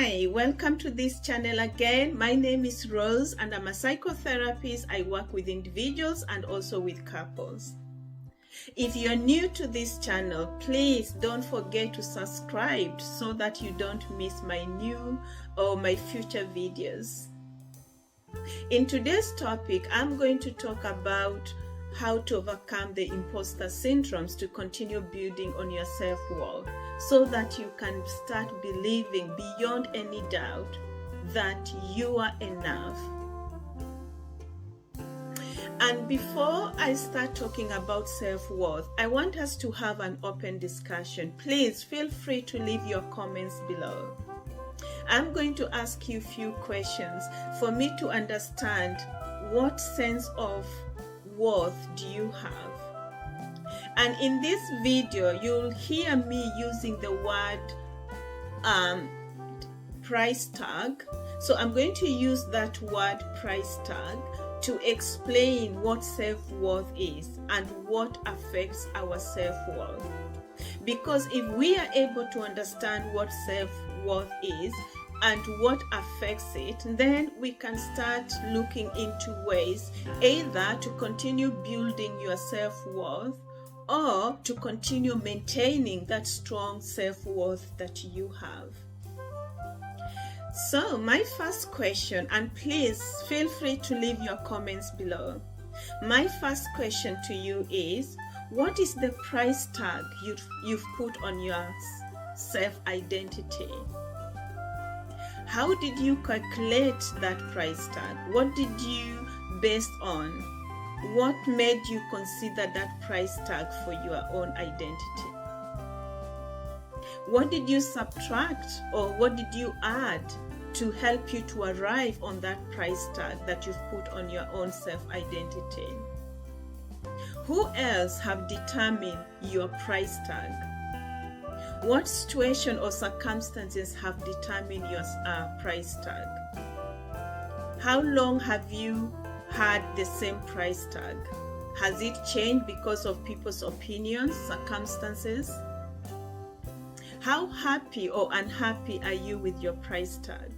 Hi, welcome to this channel again. My name is Rose and I'm a psychotherapist. I work with individuals and also with couples. If you're new to this channel, please don't forget to subscribe so that you don't miss my new or my future videos. In today's topic, I'm going to talk about how to overcome the imposter syndromes to continue building on your self-worth so that you can start believing beyond any doubt that you are enough. And before I start talking about self-worth, I want us to have an open discussion. Please feel free to leave your comments below. I'm going to ask you a few questions for me to understand what sense of worth do you have. And in this video, you'll hear me using the word price tag. So I'm going to use that word price tag to explain what self-worth is and what affects our self-worth. Because if we are able to understand what self-worth is and what affects it, then we can start looking into ways either to continue building your self-worth or to continue maintaining that strong self-worth that you have. So my first question, and please feel free to leave your comments below. My first question to you is, what is the price tag you've put on your self-identity? How did you calculate that price tag? What did you base on? What made you consider that price tag for your own identity? What did you subtract or what did you add to help you to arrive on that price tag that you've put on your own self-identity? Who else have determined your price tag? What situation or circumstances have determined your price tag? How long have you had the same price tag? Has it changed because of people's opinions, circumstances? How happy or unhappy are you with your price tag?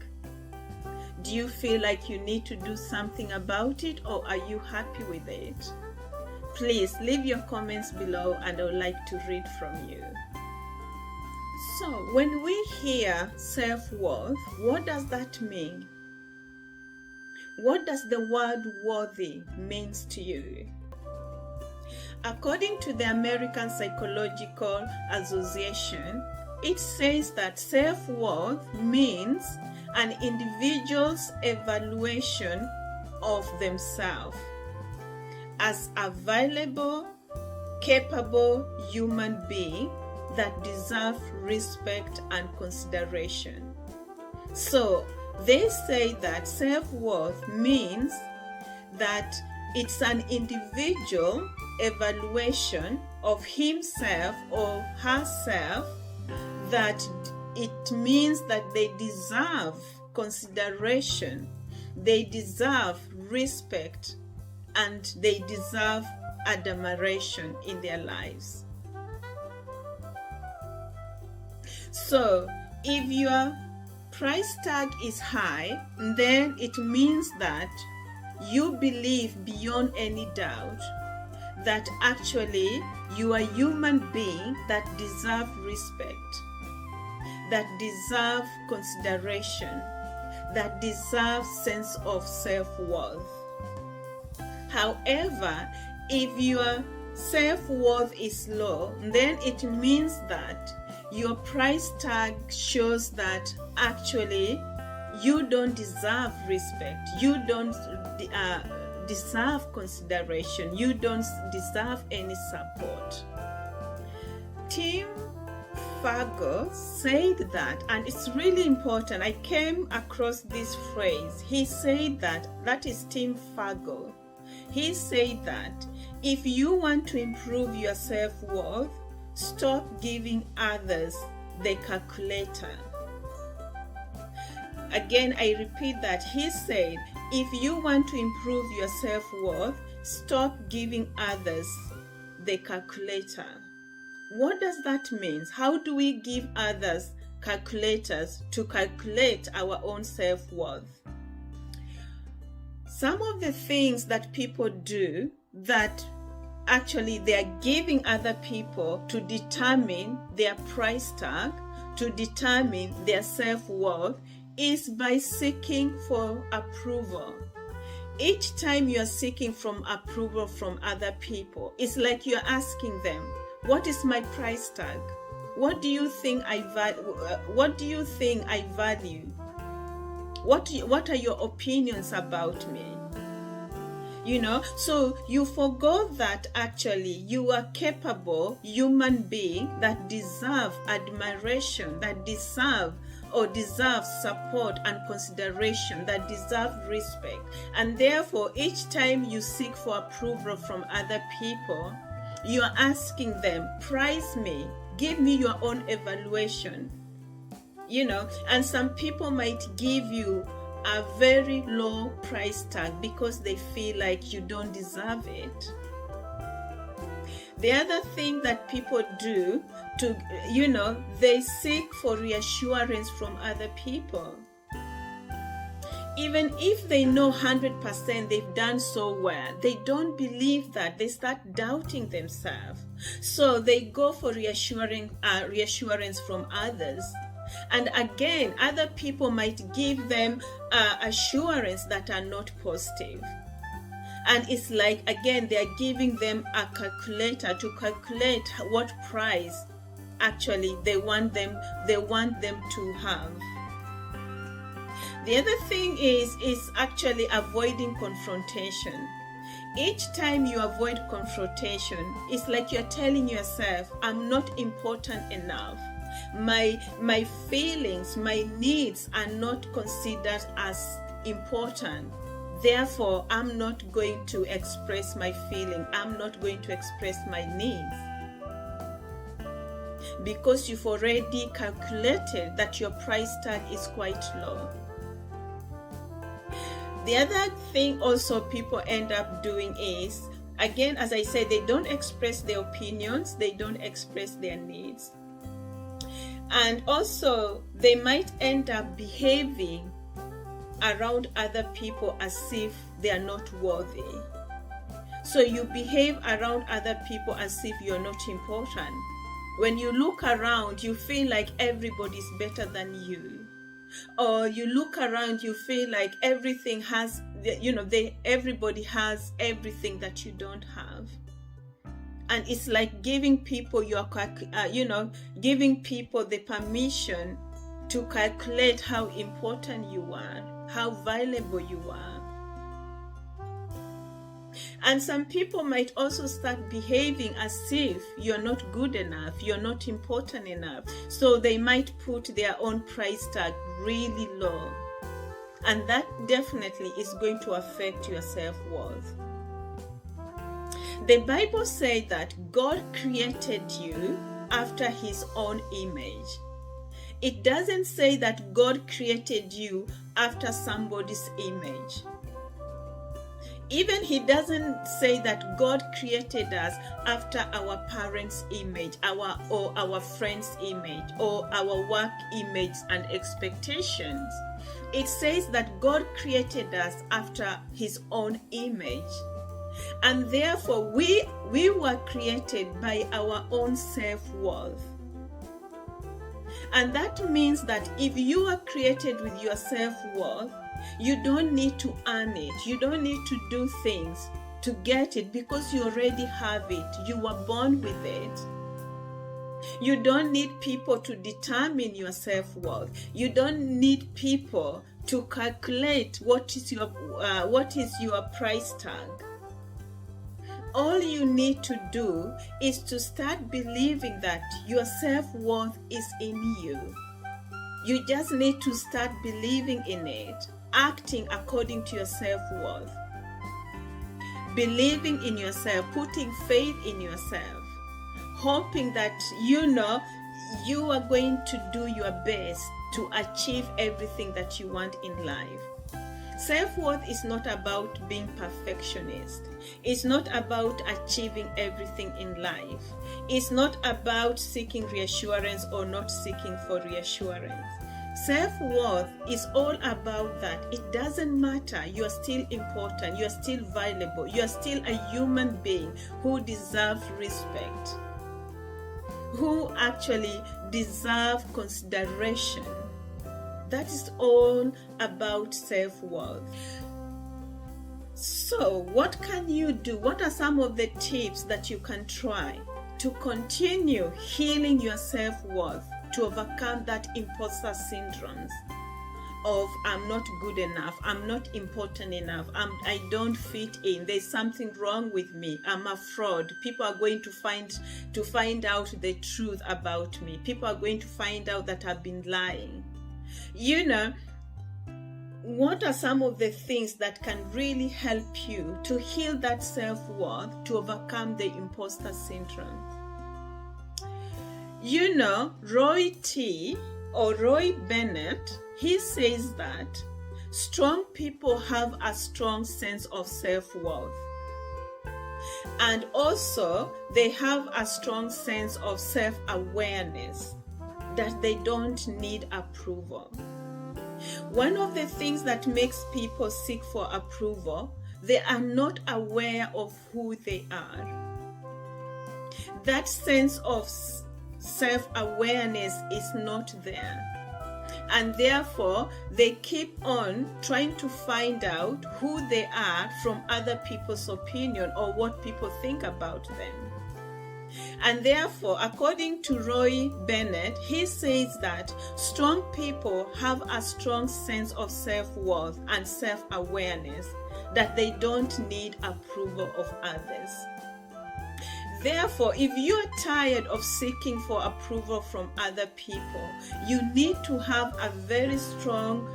Do you feel like you need to do something about it, or are you happy with it? Please leave your comments below and I would like to read from you. So, when we hear self-worth, what does that mean? What does the word worthy means to you? According to the American Psychological Association, it says that self-worth means an individual's evaluation of themselves as a valuable, capable human being that deserve respect and consideration. So they say that self-worth means that it's an individual evaluation of himself or herself, that it means that they deserve consideration, they deserve respect, and they deserve admiration in their lives. So, if your price tag is high, then it means that you believe beyond any doubt that actually you are a human being that deserve respect, that deserve consideration, that deserve sense of self-worth. However, if your self-worth is low, then it means that your price tag shows that actually you don't deserve respect, you don't deserve consideration, you don't deserve any support. Tim Fargo said that, and it's really important. I came across this phrase. He said that is Tim Fargo. He said that if you want to improve your self-worth, stop giving others the calculator. Again, I repeat that. He said, if you want to improve your self-worth, stop giving others the calculator. What does that mean? How do we give others calculators to calculate our own self-worth. Some of the things that people do that actually they are giving other people to determine their price tag, to determine their self-worth, is by seeking for approval. Each time you are seeking from approval from other people, it's like you're asking them, what is my price tag? What do you think I value? What do you think I value? What are your opinions about me? So you forgot that actually you are capable human being that deserve admiration, that deserve support and consideration, that deserve respect. And therefore, each time you seek for approval from other people, you are asking them, prize me, give me your own evaluation. And some people might give you a very low price tag because they feel like you don't deserve it. The other thing that people do they seek for reassurance from other people. Even if they know 100% they've done so well, they don't believe that. They start doubting themselves. So they go for reassurance from others. And again, other people might give them assurance that are not positive. And it's like, again, they are giving them a calculator to calculate what price actually they want them to have. The other thing is actually avoiding confrontation. Each time you avoid confrontation, it's like you're telling yourself, I'm not important enough. My feelings, my needs are not considered as important. Therefore, I'm not going to express my feeling. I'm not going to express my needs. Because you've already calculated that your price tag is quite low. The other thing also people end up doing is, again, as I said, they don't express their opinions, they don't express their needs. And also, they might end up behaving around other people as if they are not worthy. So you behave around other people as if you're not important. When you look around, you feel like everybody's better than you. Or you look around, you feel like everything has, everybody has everything that you don't have. And it's like giving people giving people the permission to calculate how important you are, how valuable you are. And some people might also start behaving as if you're not good enough, you're not important enough. So they might put their own price tag really low. And that definitely is going to affect your self-worth. The Bible says that God created you after His own image. It doesn't say that God created you after somebody's image. Even He doesn't say that God created us after our parents' image, our friends' image, or our work image and expectations. It says that God created us after His own image. And therefore, we were created by our own self-worth. And that means that if you are created with your self-worth, you don't need to earn it. You don't need to do things to get it because you already have it. You were born with it. You don't need people to determine your self-worth. You don't need people to calculate what is your price tag. All you need to do is to start believing that your self-worth is in you. You just need to start believing in it, acting according to your self-worth, believing in yourself, putting faith in yourself, hoping that you are going to do your best to achieve everything that you want in life. Self-worth is not about being perfectionist. It's not about achieving everything in life. It's not about seeking reassurance or not seeking for reassurance. Self-worth is all about that. It doesn't matter. You are still important. You are still valuable. You are still a human being who deserves respect, who actually deserve consideration. That is all about self-worth. So what can you do? What are some of the tips that you can try to continue healing your self-worth, to overcome that imposter syndrome of I'm not good enough, I'm not important enough, I don't fit in, there's something wrong with me, I'm a fraud, people are going to find out the truth about me, people are going to find out that I've been lying. What are some of the things that can really help you to heal that self-worth, to overcome the imposter syndrome? Roy Bennett, he says that strong people have a strong sense of self-worth. And also, they have a strong sense of self-awareness that they don't need approval. One of the things that makes people seek for approval, they are not aware of who they are. That sense of self-awareness is not there. And therefore, they keep on trying to find out who they are from other people's opinion or what people think about them. And therefore, according to Roy Bennett, he says that strong people have a strong sense of self-worth and self-awareness, that they don't need approval of others. Therefore, if you're tired of seeking for approval from other people, you need to have a very strong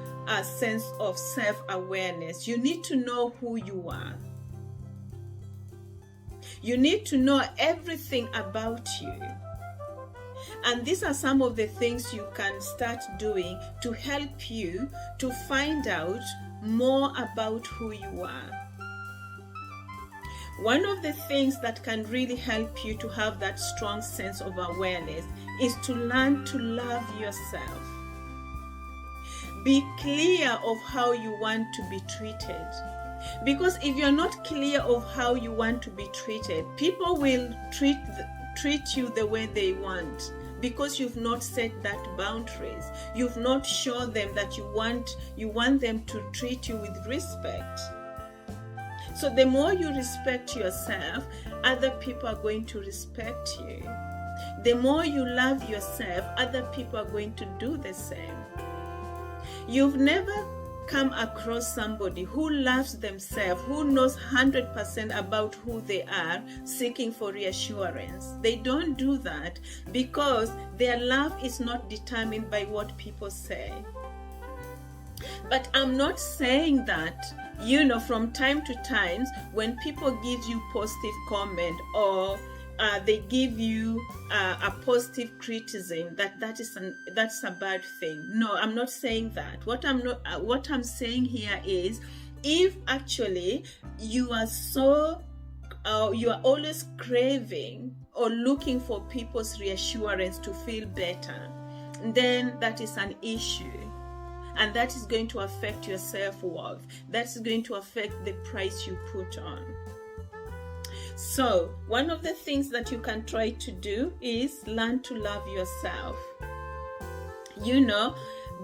sense of self-awareness. You need to know who you are. You need to know everything about you. And these are some of the things you can start doing to help you to find out more about who you are. One of the things that can really help you to have that strong sense of awareness is to learn to love yourself. Be clear of how you want to be treated. Because if you're not clear of how you want to be treated, people will treat you the way they want, because you've not set that boundaries. You've not shown them that you want them to treat you with respect. So the more you respect yourself, other people are going to respect you. The more you love yourself, other people are going to do the same. You've never come across somebody who loves themselves, who knows 100% about who they are, seeking for reassurance. They don't do that because their love is not determined by what people say. But I'm not saying that, from time to time, when people give you positive comment or they give you a positive criticism, that's a bad thing. No, I'm not saying that. What I'm saying here is, if actually you are always craving or looking for people's reassurance to feel better, then that is an issue. And that is going to affect your self-worth. That is going to affect the price you put on. So, one of the things that you can try to do is learn to love yourself.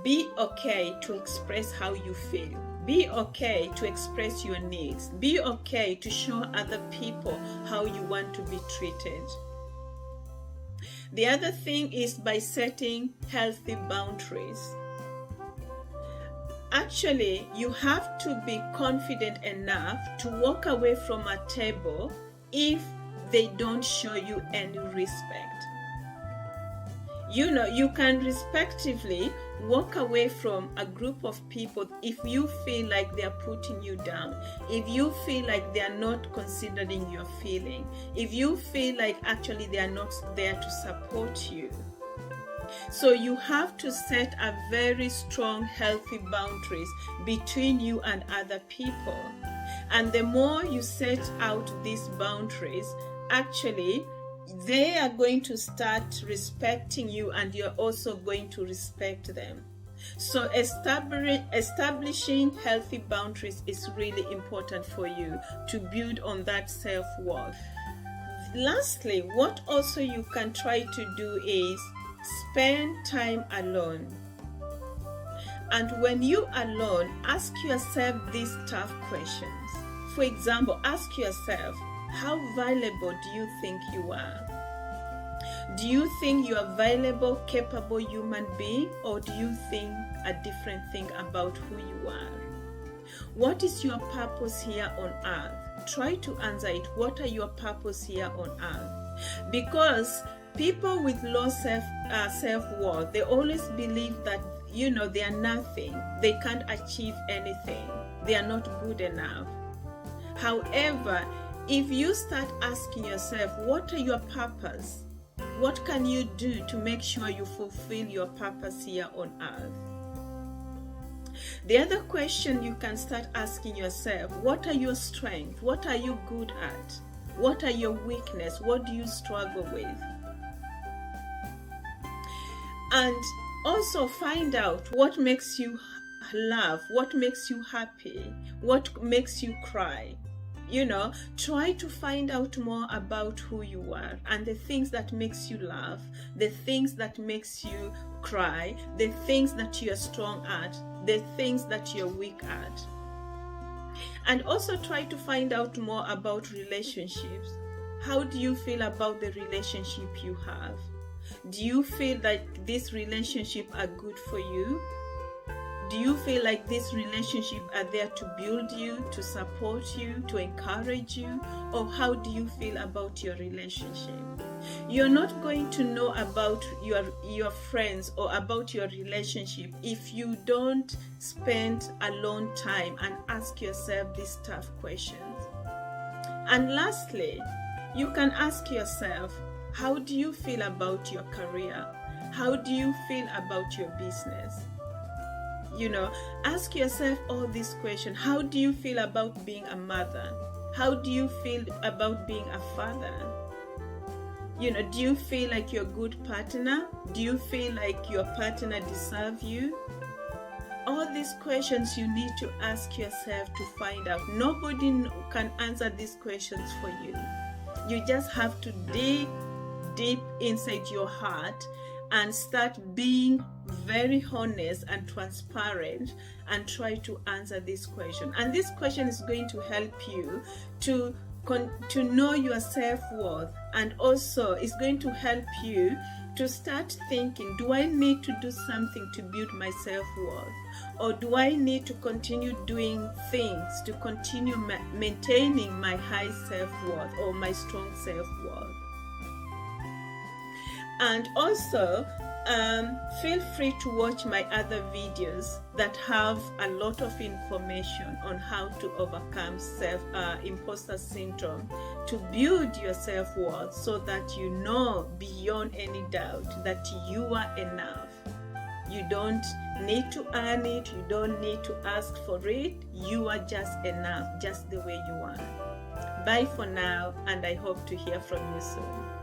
Be okay to express how you feel. Be okay to express your needs. Be okay to show other people how you want to be treated. The other thing is by setting healthy boundaries. Actually, you have to be confident enough to walk away from a table if they don't show you any respect. You can respectively walk away from a group of people if you feel like they are putting you down, if you feel like they are not considering your feeling, if you feel like actually they are not there to support you. So you have to set a very strong, healthy boundaries between you and other people. And the more you set out these boundaries, actually, they are going to start respecting you, and you're also going to respect them. So establishing healthy boundaries is really important for you to build on that self-worth. Lastly, what also you can try to do is spend time alone. And when you are alone, ask yourself these tough questions. For example, ask yourself, how valuable do you think you are? Do you think you are a valuable, capable human being, or do you think a different thing about who you are? What is your purpose here on earth? Try to answer it. What are your purpose here on earth? Because people with low self-worth, they always believe that, they are nothing. They can't achieve anything. They are not good enough. However, if you start asking yourself, what are your purpose? What can you do to make sure you fulfill your purpose here on earth? The other question you can start asking yourself, what are your strengths? What are you good at? What are your weaknesses? What do you struggle with? And also find out what makes you laugh, what makes you happy, what makes you cry. Try to find out more about who you are and the things that makes you laugh, the things that makes you cry, the things that you are strong at, the things that you're weak at. And also try to find out more about relationships. How do you feel about the relationship you have? Do you feel like this relationship are good for you? Do you feel like this relationship are there to build you, to support you, to encourage you? Or how do you feel about your relationship? You're not going to know about your friends or about your relationship if you don't spend alone time and ask yourself these tough questions. And lastly, you can ask yourself, how do you feel about your career? How do you feel about your business? Ask yourself all these questions. How do you feel about being a mother? How do you feel about being a father? Do you feel like you're a good partner? Do you feel like your partner deserves you? All these questions you need to ask yourself to find out. Nobody can answer these questions for you. You just have to dig deep inside your heart and start being very honest and transparent and try to answer this question. And this question is going to help you to know your self-worth, and also it's going to help you to start thinking, do I need to do something to build my self-worth, or do I need to continue doing things to continue maintaining my high self-worth or my strong self-worth? And also feel free to watch my other videos that have a lot of information on how to overcome imposter syndrome, to build your self-worth so that you know beyond any doubt that you are enough. You don't need to earn it, you don't need to ask for it, you are just enough, just the way you are. Bye for now, and I hope to hear from you soon.